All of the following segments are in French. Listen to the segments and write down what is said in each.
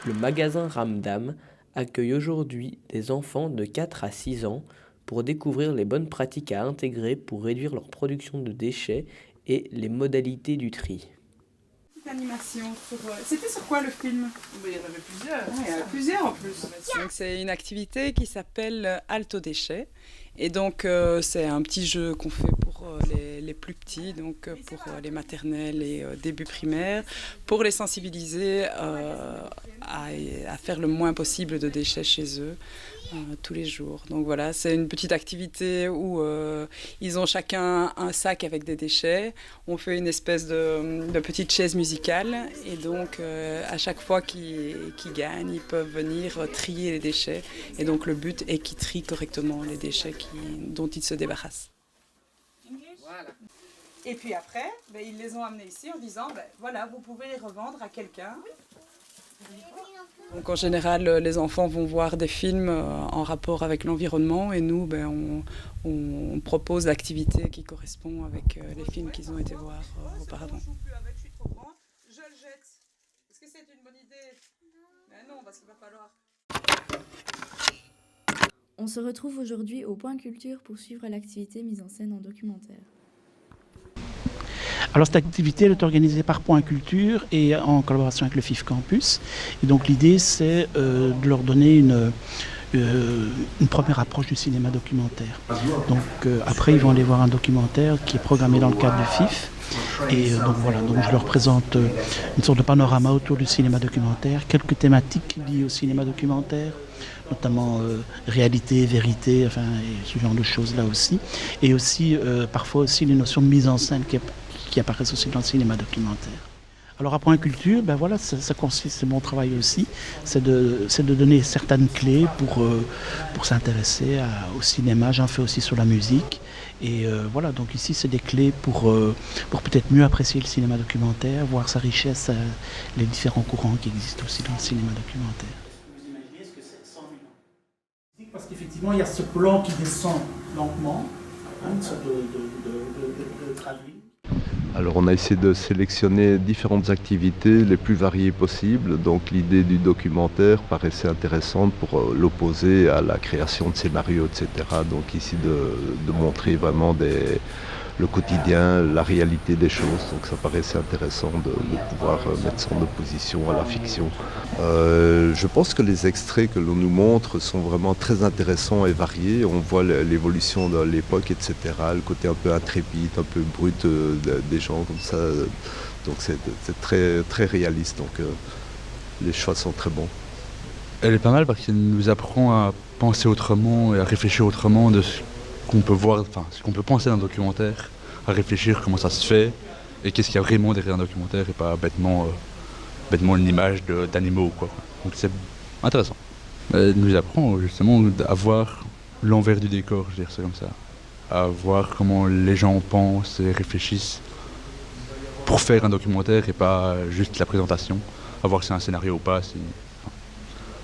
Le magasin Ramdam accueille aujourd'hui des enfants de 4 à 6 ans pour découvrir les bonnes pratiques à intégrer pour réduire leur production de déchets et les modalités du tri. Animation sur... C'était sur quoi le film? Il y en avait plusieurs. Ah, il y en a plusieurs en plus. Donc, c'est une activité qui s'appelle Alto Déchets. Et donc c'est un petit jeu qu'on fait pour les plus petits, donc pour les maternelles et début primaire, pour les sensibiliser à faire le moins possible de déchets chez eux. Tous les jours. Donc voilà, c'est une petite activité où ils ont chacun un sac avec des déchets. On fait une espèce de petite chaise musicale et donc à chaque fois qu'ils gagnent, ils peuvent venir trier les déchets. Et donc le but est qu'ils trient correctement les déchets dont ils se débarrassent. Voilà. Et puis après, ils les ont amenés ici en disant, voilà, vous pouvez les revendre à quelqu'un. Donc en général, les enfants vont voir des films en rapport avec l'environnement et nous, on propose l'activité qui correspond avec les films qu'ils ont été voir auparavant. Je le jette. Est-ce que c'est une bonne idée? Non, parce qu'il va falloir... On se retrouve aujourd'hui au Point Culture pour suivre l'activité mise en scène en documentaire. Alors cette activité elle est organisée par Point Culture et en collaboration avec le FIF Campus. Et donc l'idée c'est de leur donner une première approche du cinéma documentaire. Donc après ils vont aller voir un documentaire qui est programmé dans le cadre du FIF. Et donc voilà, donc je leur présente une sorte de panorama autour du cinéma documentaire, quelques thématiques liées au cinéma documentaire, notamment réalité, vérité, enfin et ce genre de choses là aussi. Et aussi parfois aussi les notions de mise en scène qui apparaissent aussi dans le cinéma documentaire. Alors à Point Culture, voilà, ça consiste, c'est mon travail aussi, c'est de donner certaines clés pour s'intéresser au cinéma. J'en fais aussi sur la musique. Et voilà, donc ici c'est des clés pour peut-être mieux apprécier le cinéma documentaire, voir sa richesse, les différents courants qui existent aussi dans le cinéma documentaire. Vous imaginez ce que c'est 100 000 ans? Parce qu'effectivement il y a ce plan qui descend lentement, une sorte de travelling. Alors on a essayé de sélectionner différentes activités les plus variées possibles, donc l'idée du documentaire paraissait intéressante pour l'opposer à la création de scénarios, etc. Donc ici de montrer vraiment le quotidien, la réalité des choses, donc ça paraissait intéressant de pouvoir mettre ça en opposition à la fiction. Je pense que les extraits que l'on nous montre sont vraiment très intéressants et variés. On voit l'évolution de l'époque, etc., le côté un peu intrépide, un peu brut des gens comme ça. Donc c'est très, très réaliste, donc les choix sont très bons. Elle est pas mal parce qu'elle nous apprend à penser autrement et à réfléchir autrement de ce qu'on peut voir, enfin ce qu'on peut penser d'un documentaire, à réfléchir comment ça se fait et qu'est-ce qu'il y a vraiment derrière un documentaire et pas bêtement une image d'animaux quoi. Donc c'est intéressant. Elle nous apprend justement à voir l'envers du décor, je dirais ça comme ça, à voir comment les gens pensent et réfléchissent pour faire un documentaire et pas juste la présentation, à voir si c'est un scénario ou pas,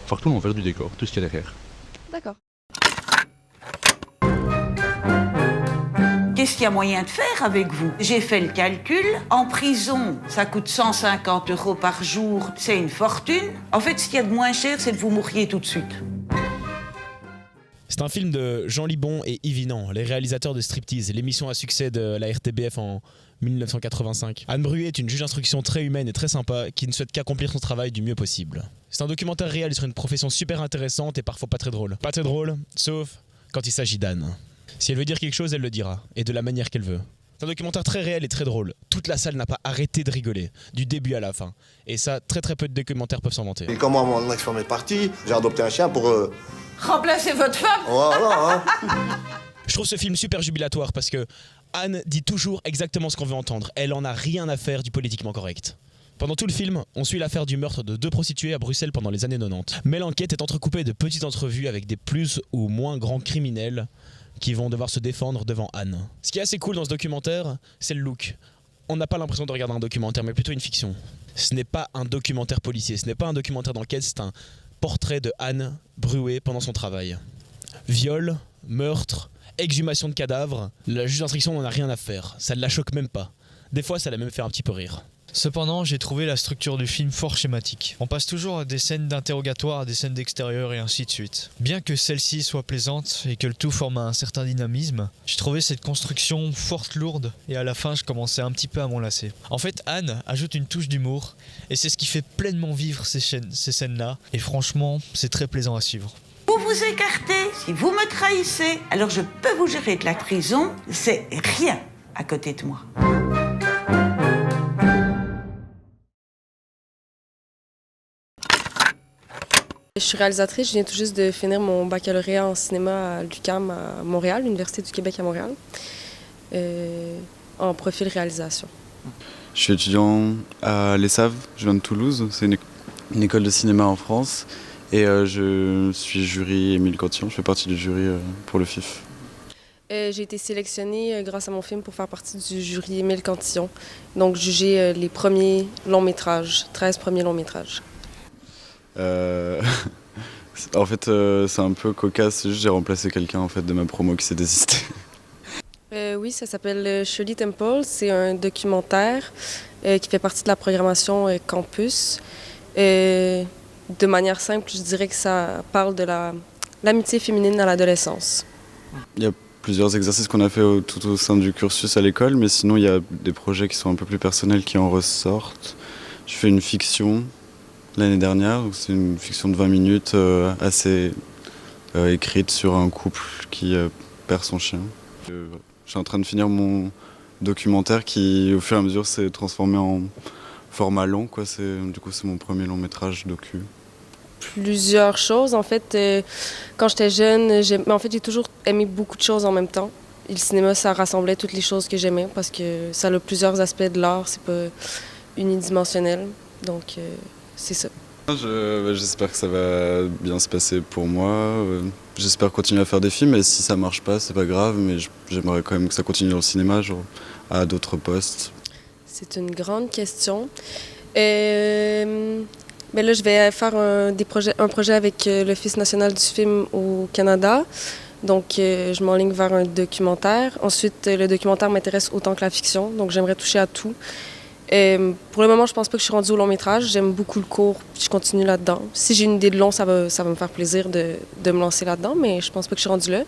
voir tout l'envers du décor, tout ce qu'il y a derrière. D'accord. Qu'est-ce qu'il y a moyen de faire avec vous? J'ai fait le calcul. En prison, ça coûte 150 € par jour. C'est une fortune. En fait, ce qu'il y a de moins cher, c'est de vous mouriez tout de suite. C'est un film de Jean Libon et Yves Inan, les réalisateurs de Striptease, l'émission à succès de la RTBF en 1985. Anne Bruet est une juge d'instruction très humaine et très sympa qui ne souhaite qu'accomplir son travail du mieux possible. C'est un documentaire réel sur une profession super intéressante et parfois pas très drôle. Pas très drôle, sauf quand il s'agit d'Anne. Si elle veut dire quelque chose, elle le dira, et de la manière qu'elle veut. C'est un documentaire très réel et très drôle. Toute la salle n'a pas arrêté de rigoler, du début à la fin. Et ça, très peu de documentaires peuvent s'en vanter. Et quand moi, mon ex-femme est partie, j'ai adopté un chien pour... Remplacer votre femme? Voilà, Je trouve ce film super jubilatoire parce que Anne dit toujours exactement ce qu'on veut entendre. Elle en a rien à faire du politiquement correct. Pendant tout le film, on suit l'affaire du meurtre de 2 prostituées à Bruxelles pendant les années 90. Mais l'enquête est entrecoupée de petites entrevues avec des plus ou moins grands criminels qui vont devoir se défendre devant Anne. Ce qui est assez cool dans ce documentaire, c'est le look. On n'a pas l'impression de regarder un documentaire, mais plutôt une fiction. Ce n'est pas un documentaire policier, ce n'est pas un documentaire d'enquête, c'est un portrait de Anne Bruet pendant son travail. Viol, meurtre, exhumation de cadavres, la juge d'instruction n'en a rien à faire, ça ne la choque même pas. Des fois, ça l'a même fait un petit peu rire. Cependant, j'ai trouvé la structure du film fort schématique. On passe toujours des scènes d'interrogatoire à des scènes d'extérieur et ainsi de suite. Bien que celle-ci soit plaisante et que le tout forme un certain dynamisme, j'ai trouvé cette construction fort lourde et à la fin je commençais un petit peu à m'en lasser. En fait, Anne ajoute une touche d'humour et c'est ce qui fait pleinement vivre ces scènes-là et franchement, c'est très plaisant à suivre. Vous vous écartez, si vous me trahissez, alors je peux vous gérer de la prison, c'est rien à côté de moi. Je suis réalisatrice, je viens tout juste de finir mon baccalauréat en cinéma à l'UQAM à Montréal, l'Université du Québec à Montréal, en profil réalisation. Je suis étudiant à l'ESSAV, je viens de Toulouse, c'est une école de cinéma en France et je suis jury Émile Cantillon, je fais partie du jury pour le FIF. J'ai été sélectionnée grâce à mon film pour faire partie du jury Émile Cantillon, donc juger les premiers longs métrages, 13 premiers longs métrages. En fait, c'est un peu cocasse, c'est juste j'ai remplacé quelqu'un en fait, de ma promo qui s'est désisté. Oui, ça s'appelle Shirley Temple, c'est un documentaire qui fait partie de la programmation Campus. De manière simple, je dirais que ça parle de l'amitié féminine à l'adolescence. Il y a plusieurs exercices qu'on a fait tout au sein du cursus à l'école, mais sinon il y a des projets qui sont un peu plus personnels qui en ressortent. Je fais une fiction l'année dernière, c'est une fiction de 20 minutes assez écrite sur un couple qui perd son chien. Je suis en train de finir mon documentaire qui au fur et à mesure s'est transformé en format long, quoi. Du coup c'est mon premier long métrage docu. Plusieurs choses. En fait, quand j'étais jeune, j'ai toujours aimé beaucoup de choses en même temps. Et le cinéma, ça rassemblait toutes les choses que j'aimais parce que ça a plusieurs aspects de l'art, c'est pas unidimensionnel. Donc, c'est ça. J'espère que ça va bien se passer pour moi. J'espère continuer à faire des films et si ça marche pas, c'est pas grave, mais j'aimerais quand même que ça continue dans le cinéma, genre à d'autres postes. C'est une grande question. Mais là, je vais faire un projet avec l'Office national du film au Canada. Donc, je m'enligne vers un documentaire. Ensuite, le documentaire m'intéresse autant que la fiction, donc j'aimerais toucher à tout. Pour le moment, je pense pas que je suis rendue au long métrage. J'aime beaucoup le court, puis je continue là-dedans. Si j'ai une idée de long, ça va me faire plaisir de me lancer là-dedans, mais je pense pas que je suis rendue là.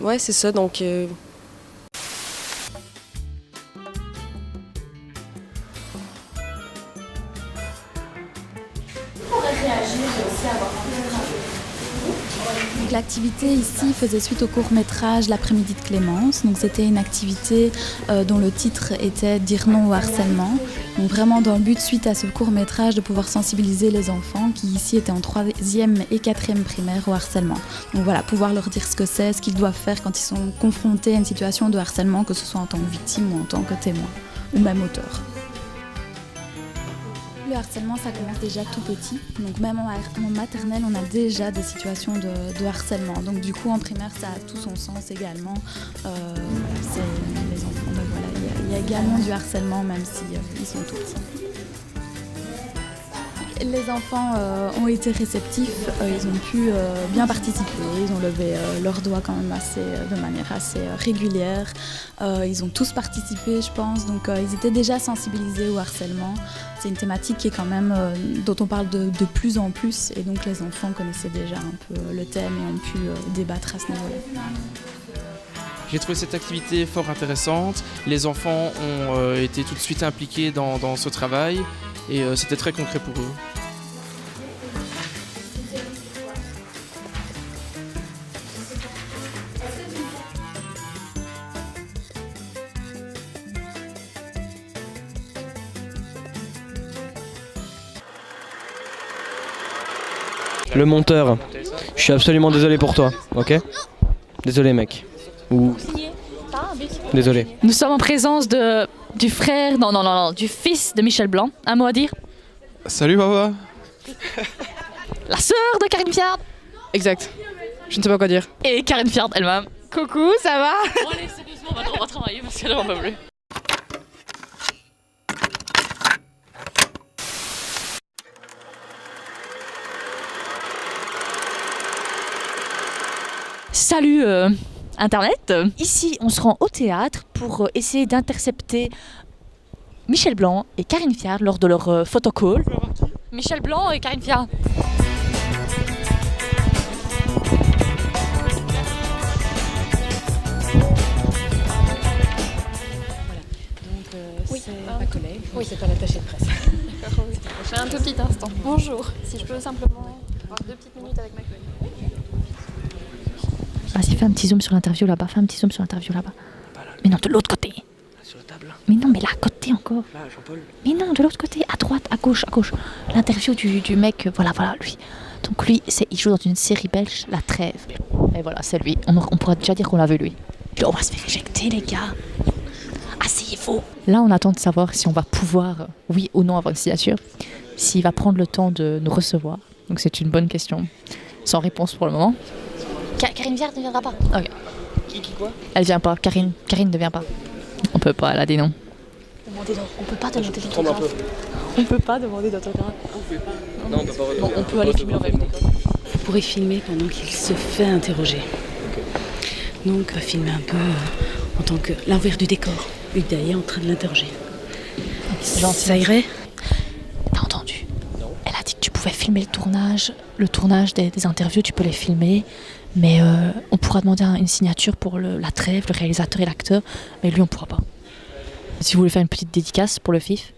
Ouais, c'est ça, donc... Donc l'activité ici faisait suite au court-métrage L'après-midi de Clémence. Donc c'était une activité dont le titre était Dire non au harcèlement. Donc vraiment dans le but, suite à ce court-métrage, de pouvoir sensibiliser les enfants qui ici étaient en 3e et 4e primaire au harcèlement. Donc voilà, pouvoir leur dire ce que c'est, ce qu'ils doivent faire quand ils sont confrontés à une situation de harcèlement, que ce soit en tant que victime ou en tant que témoin, ou même auteur. Le harcèlement, ça commence déjà tout petit. Donc même en maternelle, on a déjà des situations de harcèlement. Donc du coup, en primaire, ça a tout son sens également. C'est les enfants. Donc voilà, il y a également du harcèlement, même si ils sont tout petits. Les enfants ont été réceptifs, ils ont pu bien participer, ils ont levé leurs doigts quand même de manière assez régulière. Ils ont tous participé, je pense, donc ils étaient déjà sensibilisés au harcèlement. C'est une thématique qui est quand même, dont on parle de plus en plus, et donc les enfants connaissaient déjà un peu le thème et ont pu débattre à ce niveau-là. J'ai trouvé cette activité fort intéressante. Les enfants ont été tout de suite impliqués dans ce travail et c'était très concret pour eux. Le monteur, je suis absolument désolé pour toi, ok? Désolé mec. Ou... Désolé. Nous sommes en présence du frère, du fils de Michel Blanc. Un mot à dire? Salut papa. La sœur de Karine Fiard. Exact. Je ne sais pas quoi dire. Et Karine Fiard elle-même. Coucou, ça va? Bon allez, sérieusement, maintenant on va travailler parce que là on va plus. Salut Internet. Ici, on se rend au théâtre pour essayer d'intercepter Michel Blanc et Karine Fiard lors de leur photocall. Michel Blanc et Karine Fiard. C'est ma collègue, c'est pas l'attachée de presse. J'ai un tout petit instant. Bonjour, si je peux simplement avoir 2 petites minutes avec ma collègue. Vas-y, fais un petit zoom sur l'interview là-bas, Mais non, de l'autre côté. Sur la table là. Mais non, mais là à côté encore. Là, Jean-Paul. Mais non, de l'autre côté, à droite, à gauche. L'interview du mec, voilà, lui. Donc lui, il joue dans une série belge, La Trêve. Et voilà, c'est lui. On pourra déjà dire qu'on l'a vu lui. On va se faire éjecter les gars. Asseyez-vous. Là, on attend de savoir si on va pouvoir, oui ou non, avoir une signature. S'il va prendre le temps de nous recevoir. Donc c'est une bonne question. Sans réponse pour le moment. Karine Viard ne viendra pas. Ok. Qui quoi? Elle vient pas. Karine ne vient pas. On peut pas, elle a dit non. On peut pas demander d'autographe. On peut pas demander d'autographe. Non, on peut pas. Bon, on peut aller filmer en même temps. Vous pourrez filmer pendant qu'il se fait interroger. Donc, on va filmer un peu en tant que l'envers du décor. Hugues Daillet en train de l'interroger. Ça irait? T'as entendu? Non. Elle a dit que tu pouvais filmer le tournage des interviews, tu peux les filmer. Mais on pourra demander une signature pour la trêve, le réalisateur et l'acteur. Mais lui, on pourra pas. Si vous voulez faire une petite dédicace pour le FIF.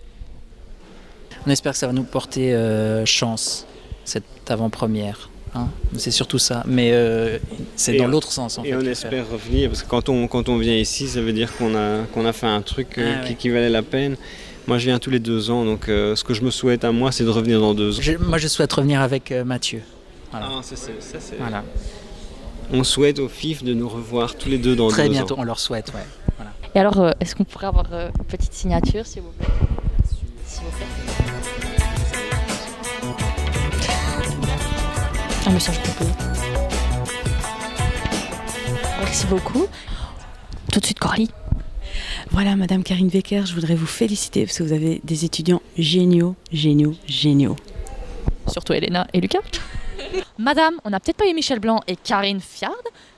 On espère que ça va nous porter chance, cette avant-première. Hein, c'est surtout ça, mais c'est dans l'autre sens. Et on espère revenir, parce que quand on vient ici, ça veut dire qu'on a fait un truc qui valait la peine. Moi, je viens tous les 2 ans, donc ce que je me souhaite à moi, c'est de revenir dans 2 ans. Moi, je souhaite revenir avec Mathieu. Voilà. Ah, ça, c'est... Voilà. On souhaite au FIF de nous revoir tous les 2 dans 2 ans. Très bientôt, on leur souhaite, ouais. Voilà. Et alors, est-ce qu'on pourrait avoir une petite signature, s'il vous plaît? S'il vous plaît. Un message complet. Merci beaucoup. Tout de suite, Coralie. Voilà, Madame Karine Wecker, je voudrais vous féliciter parce que vous avez des étudiants géniaux. Surtout Elena et Lucas. Madame, on n'a peut-être pas eu Michel Blanc et Karine Fiard,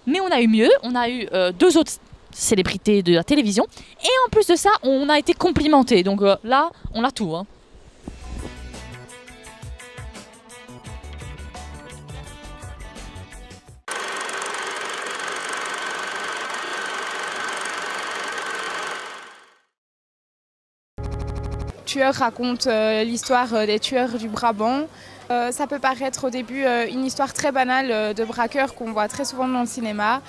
mais on a eu mieux. On a eu 2 autres célébrités de la télévision. Et en plus de ça, on a été complimentés. Donc là, on a tout. Hein. Tueur raconte l'histoire des tueurs du Brabant. Ça peut paraître au début une histoire très banale de braqueurs qu'on voit très souvent dans le cinéma.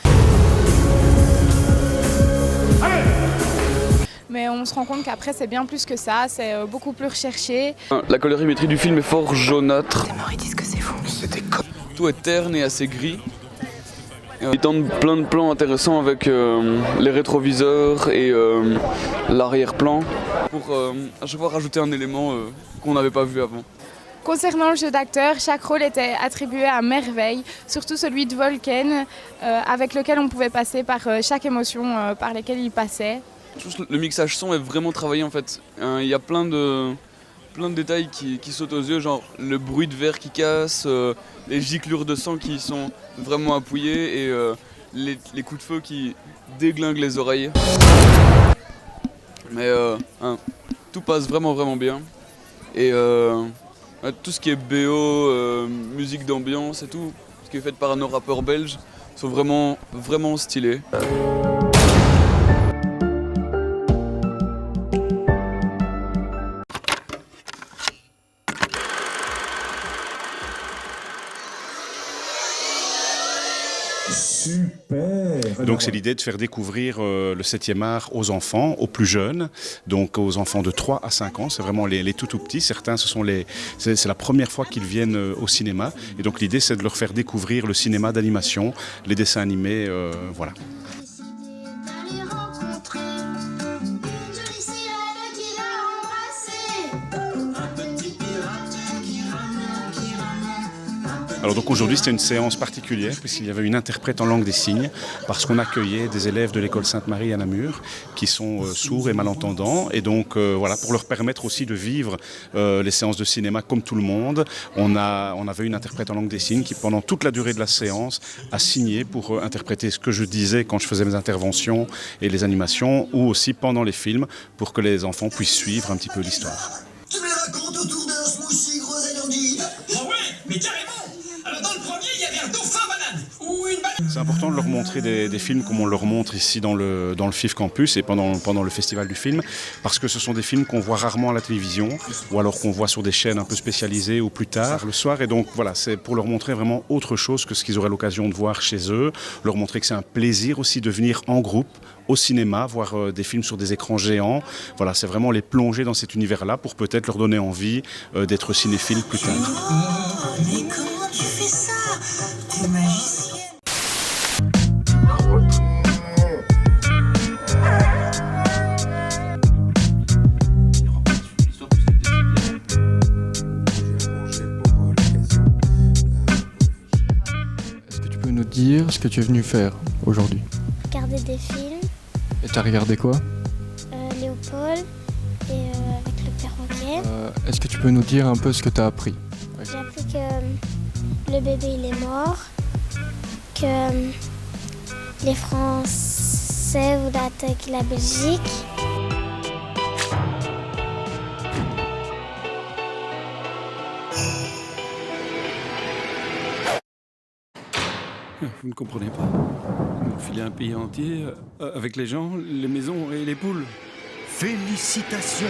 Mais on se rend compte qu'après c'est bien plus que ça, c'est beaucoup plus recherché. La colorimétrie du film est fort jaunâtre. Ils disent que c'est vous. Tout est terne et assez gris. Ils tentent plein de plans intéressants avec les rétroviseurs et l'arrière-plan pour à chaque fois rajouter un élément qu'on n'avait pas vu avant. Concernant le jeu d'acteur, chaque rôle était attribué à merveille, surtout celui de Volken, avec lequel on pouvait passer par chaque émotion par laquelle il passait. Le mixage son est vraiment travaillé en fait. Il y a plein de détails qui sautent aux yeux, genre le bruit de verre qui casse, les giclures de sang qui sont vraiment appuyées et les coups de feu qui déglinguent les oreilles. Mais tout passe vraiment bien. Et tout ce qui est BO, musique d'ambiance et tout, ce qui est fait par nos rappeurs belges, sont vraiment stylés. Super. Donc c'est l'idée de faire découvrir le 7e art aux enfants, aux plus jeunes, donc aux enfants de 3 à 5 ans, c'est vraiment les tout petits, certains c'est la première fois qu'ils viennent au cinéma, et donc l'idée c'est de leur faire découvrir le cinéma d'animation, les dessins animés, voilà. Un petit pirate qui ramène Alors donc aujourd'hui c'était une séance particulière puisqu'il y avait une interprète en langue des signes parce qu'on accueillait des élèves de l'école Sainte-Marie à Namur qui sont sourds et malentendants et donc voilà, pour leur permettre aussi de vivre les séances de cinéma comme tout le monde, on avait une interprète en langue des signes qui pendant toute la durée de la séance a signé pour interpréter ce que je disais quand je faisais mes interventions et les animations ou aussi pendant les films pour que les enfants puissent suivre un petit peu l'histoire. Tu me les racontes autour d'un smoothie groseille endive. Oh ouais, mais carrément. Alors dans le premier, il y avait un dauphin banane ou une banane. C'est important de leur montrer des films comme on leur montre ici dans le FIF Campus et pendant le festival du film parce que ce sont des films qu'on voit rarement à la télévision ou alors qu'on voit sur des chaînes un peu spécialisées ou plus tard le soir et donc voilà, c'est pour leur montrer vraiment autre chose que ce qu'ils auraient l'occasion de voir chez eux, leur montrer que c'est un plaisir aussi de venir en groupe au cinéma, voir des films sur des écrans géants. Voilà, c'est vraiment les plonger dans cet univers-là pour peut-être leur donner envie d'être cinéphiles plus tard. Mais comment tu fais ça? T'es magicienne. Est-ce que tu peux nous dire ce que tu es venu faire aujourd'hui? Regarder des films. Et t'as regardé quoi? Léopold et avec le perroquet. Est-ce que tu peux nous dire un peu ce que t'as appris? J'ai appris que le bébé il est mort, que les Français voulaient attaquer la Belgique. Vous ne comprenez pas. Ils m'ont filé un pays entier avec les gens, les maisons et les poules. Félicitations.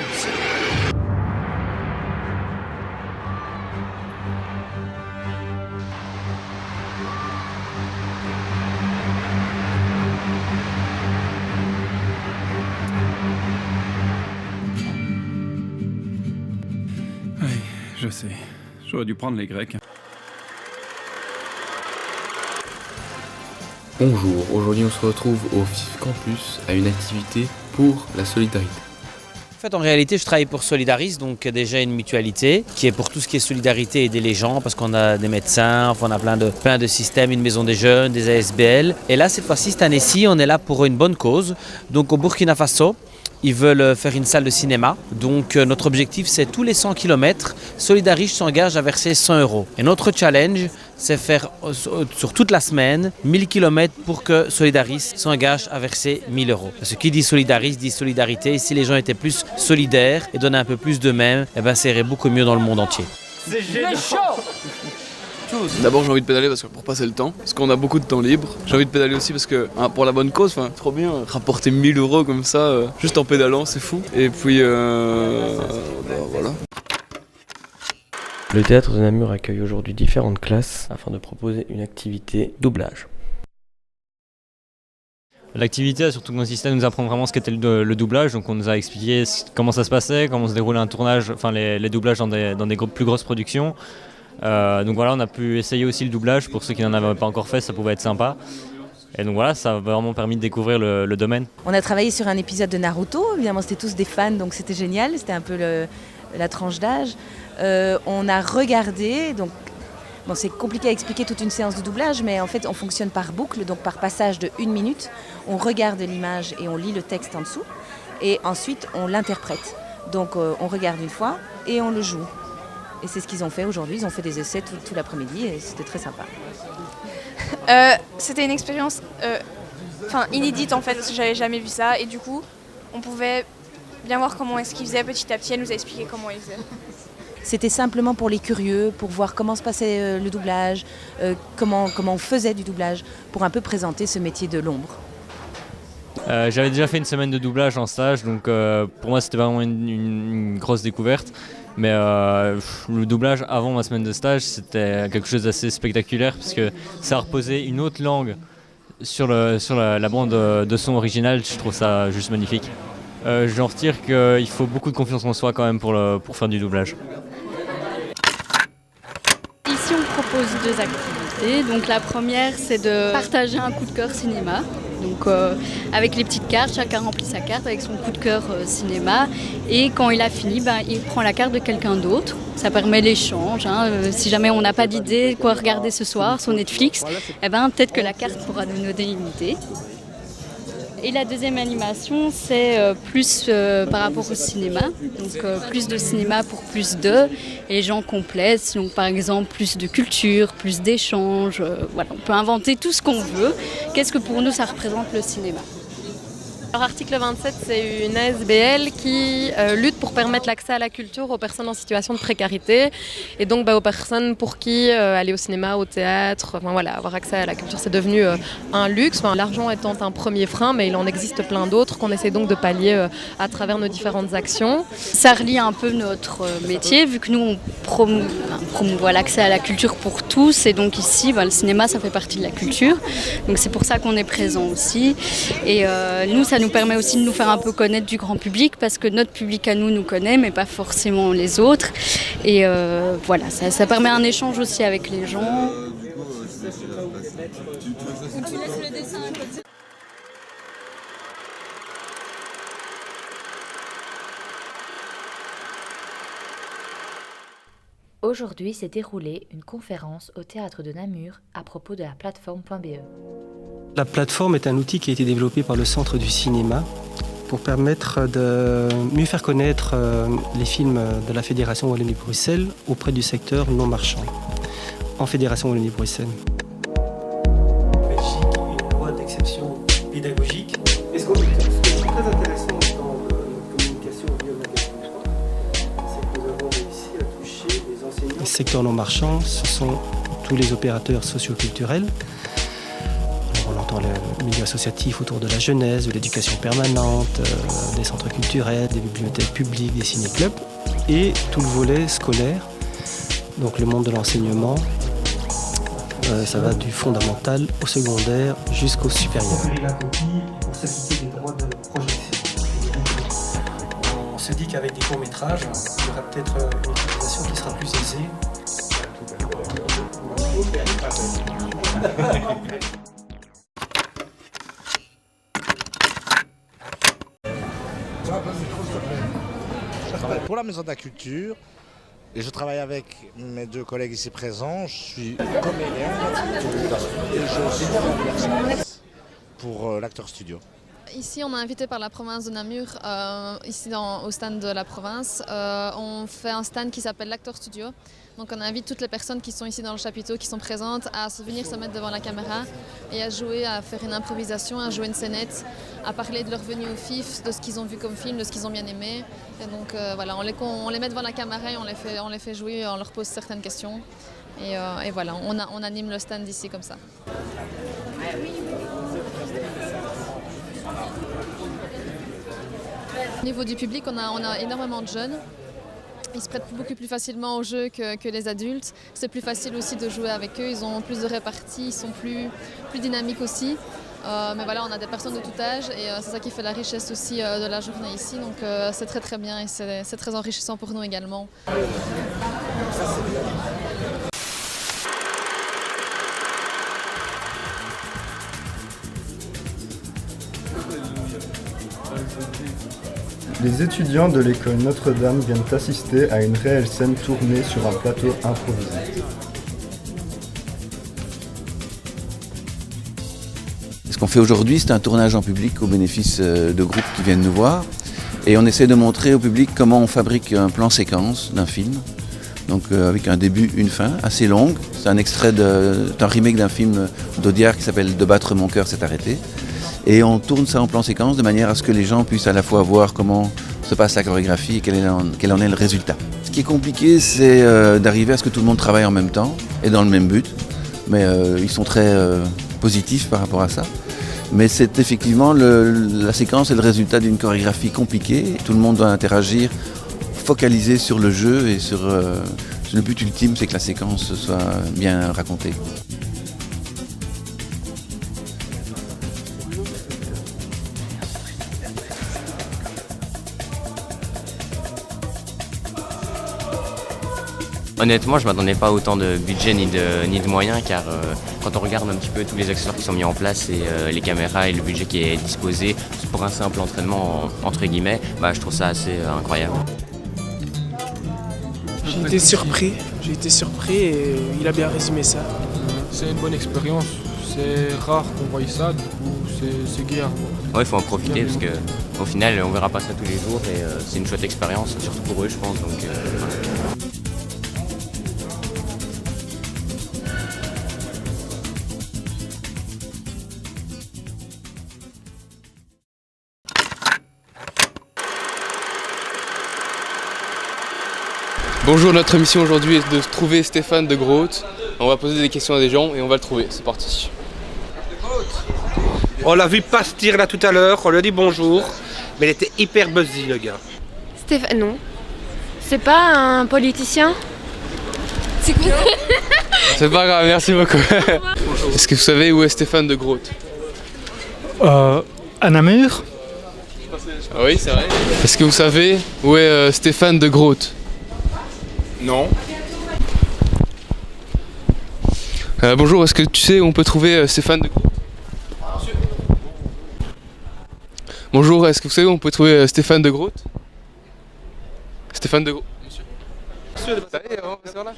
Oui, je sais. J'aurais dû prendre les Grecs. Bonjour, aujourd'hui on se retrouve au FIF Campus à une activité pour la solidarité. En fait, en réalité, je travaille pour Solidaris, donc déjà une mutualité qui est pour tout ce qui est solidarité, aider les gens, parce qu'on a des médecins, enfin, on a plein de systèmes, une maison des jeunes, des ASBL. Et là, cette fois-ci, cette année-ci, on est là pour une bonne cause. Donc au Burkina Faso, ils veulent faire une salle de cinéma. Donc notre objectif, c'est tous les 100 km, Solidaris s'engage à verser 100 €. Et notre challenge, c'est faire sur toute la semaine 1000 km pour que Solidaris s'engage à verser 1000 €. Parce que qui dit Solidaris dit solidarité. Et si les gens étaient plus solidaires et donnaient un peu plus d'eux-mêmes, eh ben, ça irait beaucoup mieux dans le monde entier. C'est génial. D'abord j'ai envie de pédaler pour passer le temps, parce qu'on a beaucoup de temps libre. J'ai envie de pédaler aussi parce que pour la bonne cause, trop bien, rapporter 1000 € comme ça, juste en pédalant, c'est fou. Et puis voilà. Le théâtre de Namur accueille aujourd'hui différentes classes afin de proposer une activité doublage. L'activité a surtout consisté à nous apprendre vraiment ce qu'était le doublage, donc on nous a expliqué comment ça se passait, comment se déroulait un tournage, enfin les doublages dans des plus grosses productions. Donc voilà, on a pu essayer aussi le doublage pour ceux qui n'en avaient pas encore fait, ça pouvait être sympa. Et donc voilà, ça a vraiment permis de découvrir le domaine. On a travaillé sur un épisode de Naruto, évidemment c'était tous des fans donc c'était génial, c'était un peu la tranche d'âge. On a regardé, donc bon, c'est compliqué à expliquer toute une séance de doublage, mais en fait on fonctionne par boucle, donc par passage de 1 minute. On regarde l'image et on lit le texte en dessous, et ensuite on l'interprète. Donc on regarde une fois et on le joue. Et c'est ce qu'ils ont fait aujourd'hui, ils ont fait des essais tout l'après-midi et c'était très sympa. C'était une expérience inédite en fait, parce que j'avais jamais vu ça et du coup on pouvait bien voir comment est-ce qu'ils faisaient petit à petit, elle nous a expliqué comment ils faisaient. C'était simplement pour les curieux, pour voir comment se passait le doublage, comment on faisait du doublage, pour un peu présenter ce métier de l'ombre. J'avais déjà fait une semaine de doublage en stage, donc pour moi c'était vraiment une grosse découverte. Mais le doublage avant ma semaine de stage, c'était quelque chose d'assez spectaculaire parce que ça a reposé une autre langue sur la bande de son originale. Je trouve ça juste magnifique. J'en retire qu'il faut beaucoup de confiance en soi quand même pour faire du doublage. Ici on propose 2 activités. Donc la première c'est de partager un coup de cœur cinéma. Donc avec les petites cartes, chacun remplit sa carte avec son coup de cœur cinéma. Et quand il a fini, il prend la carte de quelqu'un d'autre. Ça permet l'échange. Si jamais on n'a pas d'idée quoi regarder ce soir sur Netflix, peut-être que la carte pourra nous donner une idée. Et la deuxième animation, c'est plus par rapport au cinéma. Donc plus de cinéma pour plus de. Et les gens complètent. Donc par exemple, plus de culture, plus d'échanges. Voilà, on peut inventer tout ce qu'on veut. Qu'est-ce que pour nous, ça représente le cinéma ? Alors, Article 27, c'est une ASBL qui lutte pour permettre l'accès à la culture aux personnes en situation de précarité et donc aux personnes pour qui aller au cinéma, au théâtre, avoir accès à la culture, c'est devenu un luxe. L'argent étant un premier frein, mais il en existe plein d'autres qu'on essaie donc de pallier à travers nos différentes actions. Ça relie un peu notre métier, vu que nous, on promouvoit l'accès à la culture pour tous et donc ici, le cinéma, ça fait partie de la culture. Donc c'est pour ça qu'on est présent aussi. Et nous, ça nous permet aussi de nous faire un peu connaître du grand public parce que notre public à nous connaît mais pas forcément les autres et ça permet un échange aussi avec les gens. Aujourd'hui s'est déroulée une conférence au théâtre de Namur à propos de la plateforme.be. La plateforme est un outil qui a été développé par le Centre du cinéma pour permettre de mieux faire connaître les films de la Fédération Wallonie-Bruxelles auprès du secteur non marchand, en Fédération Wallonie-Bruxelles. En Belgique, une loi d'exception pédagogique. Ce qui est très intéressant dans notre communication via le magazine, c'est que nous avons réussi à toucher les enseignants. Le secteur non marchand, ce sont tous les opérateurs socioculturels. On entend le milieu associatif autour de la jeunesse, de l'éducation permanente, des centres culturels, des bibliothèques publiques, des ciné-clubs et tout le volet scolaire, donc le monde de l'enseignement, ça va du fondamental au secondaire jusqu'au supérieur. La copie pour s'acquitter des droits de projection. On se dit qu'avec des courts-métrages, il y aura peut-être une utilisation qui sera plus aisée. Pour la Maison de la Culture, et je travaille avec mes deux collègues ici présents. Je suis comédien et je suis pour l'Acteur Studio. Ici, on est invité par la province de Namur, au stand de la province. On fait un stand qui s'appelle l'Acteur Studio. Donc on invite toutes les personnes qui sont ici dans le chapiteau, qui sont présentes, à venir se mettre devant la caméra et à jouer, à faire une improvisation, à jouer une scénette, à parler de leur venue au FIF, de ce qu'ils ont vu comme film, de ce qu'ils ont bien aimé. Et donc on les met devant la caméra et on les fait jouer, on leur pose certaines questions. Et voilà, on anime le stand ici comme ça. Au niveau du public, on a énormément de jeunes. Ils se prêtent beaucoup plus facilement au jeu que les adultes. C'est plus facile aussi de jouer avec eux, ils ont plus de répartie, ils sont plus dynamiques aussi. Mais voilà, on a des personnes de tout âge et c'est ça qui fait la richesse aussi de la journée ici. Donc c'est très très bien et c'est très enrichissant pour nous également. Les étudiants de l'école Notre-Dame viennent assister à une réelle scène tournée sur un plateau improvisé. Ce qu'on fait aujourd'hui, c'est un tournage en public au bénéfice de groupes qui viennent nous voir. Et on essaie de montrer au public comment on fabrique un plan séquence d'un film. Donc avec un début, une fin, assez longue. C'est un extrait d'un remake d'un film d'Audiard qui s'appelle « De battre mon cœur s'est arrêté ». Et on tourne ça en plan séquence de manière à ce que les gens puissent à la fois voir comment se passe la chorégraphie et quel en est le résultat. Ce qui est compliqué, c'est d'arriver à ce que tout le monde travaille en même temps et dans le même but. Mais ils sont très positifs par rapport à ça. Mais c'est effectivement la séquence est le résultat d'une chorégraphie compliquée. Tout le monde doit interagir, focaliser sur le jeu et sur le but ultime, c'est que la séquence soit bien racontée. Honnêtement, je ne m'attendais pas à autant de budget ni de moyens car quand on regarde un petit peu tous les accessoires qui sont mis en place et les caméras et le budget qui est disposé pour un simple entraînement, entre guillemets, je trouve ça assez incroyable. J'ai été surpris et il a bien résumé ça. C'est une bonne expérience, c'est rare qu'on voie ça, du coup c'est gai à voir. Ouais, il faut en profiter parce qu'au final on verra pas ça tous les jours et c'est une chouette expérience, surtout pour eux je pense. Donc, voilà. Bonjour, notre mission aujourd'hui est de trouver Stéphane de Groot. On va poser des questions à des gens et on va le trouver, c'est parti. On l'a vu pastir là tout à l'heure, on lui a dit bonjour, mais il était hyper buzzy le gars. Stéphane, non. C'est pas un politicien? C'est quoi? C'est pas grave, merci beaucoup. Est-ce que vous savez où est Stéphane de Groot? À Namur? Ah oui, c'est vrai. Est-ce que vous savez où est Stéphane de Groot? Non. Bonjour, est-ce que tu sais où on peut trouver Stéphane de Groot? Bonjour, est-ce que vous savez où on peut trouver Stéphane de Groot? Stéphane de Groot. Monsieur. Ça y est, on va là.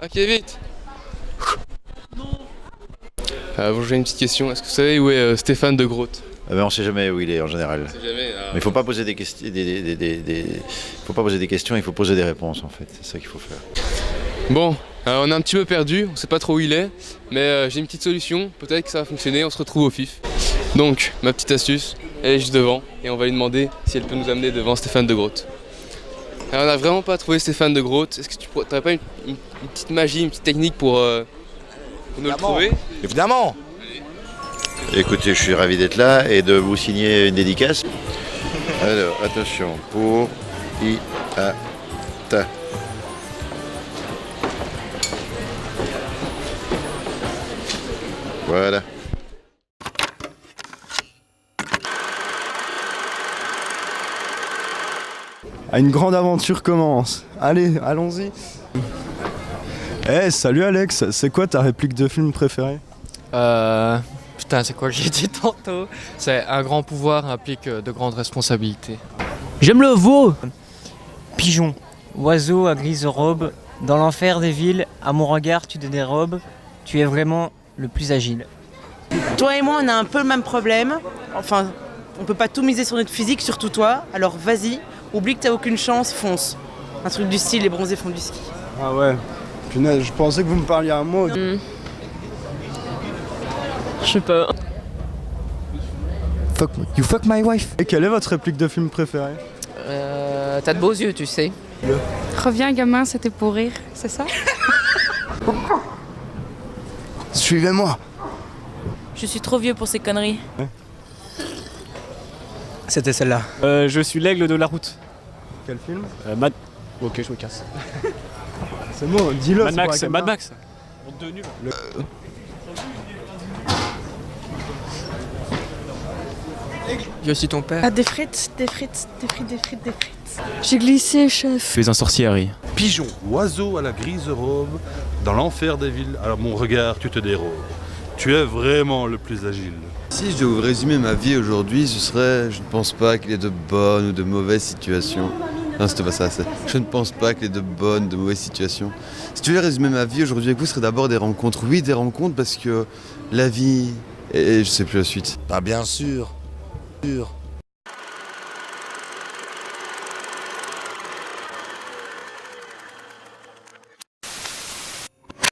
Ok, vite. Bonjour, j'ai une petite question. Est-ce que vous savez où est Stéphane de Groot? On ne sait jamais où il est en général. Jamais, mais il ne faut pas poser des questions, faut pas poser des questions, il faut poser des réponses en fait. C'est ça qu'il faut faire. Bon, on est un petit peu perdu, on ne sait pas trop où il est, mais j'ai une petite solution, peut-être que ça va fonctionner, on se retrouve au FIF. Donc, ma petite astuce, elle est juste devant, et on va lui demander si elle peut nous amener devant Stéphane de Groot. Alors, on n'a vraiment pas trouvé Stéphane de Groot, est-ce que tu n'aurais pas une petite magie, une petite technique pour nous le trouver? Évidemment. Écoutez, je suis ravi d'être là et de vous signer une dédicace. Alors, attention, pour I-A-Ta. Voilà. Une grande aventure commence. Allez, allons-y. Salut Alex, c'est quoi ta réplique de film préférée? Putain, c'est quoi que j'ai dit tantôt? C'est un grand pouvoir implique de grandes responsabilités. J'aime le veau. Pigeon, oiseau à grise robe, dans l'enfer des villes, à mon regard tu te dérobes, tu es vraiment le plus agile. Toi et moi on a un peu le même problème, enfin on peut pas tout miser sur notre physique, surtout toi, alors vas-y, oublie que t'as aucune chance, fonce. Un truc du style les bronzés font du ski. Ah ouais, punaise, je pensais que vous me parliez à moi. Je sais pas. You fuck my wife. Et quelle est votre réplique de film préférée? T'as de beaux yeux, tu sais. Reviens gamin, c'était pour rire, c'est ça? Suivez-moi. Je suis trop vieux pour ces conneries. C'était celle-là. Je suis l'aigle de la route. Quel film? Ok, je me casse. C'est bon, dis-le. Mad Max. Deux nuls. Je suis ton père. Ah, des frites. J'ai glissé, chef. Fais un sorcier, Harry. Pigeon, oiseau à la grise robe, dans l'enfer des villes, alors mon regard tu te dérobes. Tu es vraiment le plus agile. Si je dois vous résumer ma vie aujourd'hui, ce serait, je ne pense pas qu'il y ait de bonnes ou de mauvaises situations. Non, c'était pas ça, je ne pense pas qu'il y ait de bonnes, de mauvaises situations. Si tu veux résumer ma vie aujourd'hui avec vous, ce serait d'abord des rencontres. Oui, des rencontres parce que la vie, et je sais plus la suite. Bien sûr.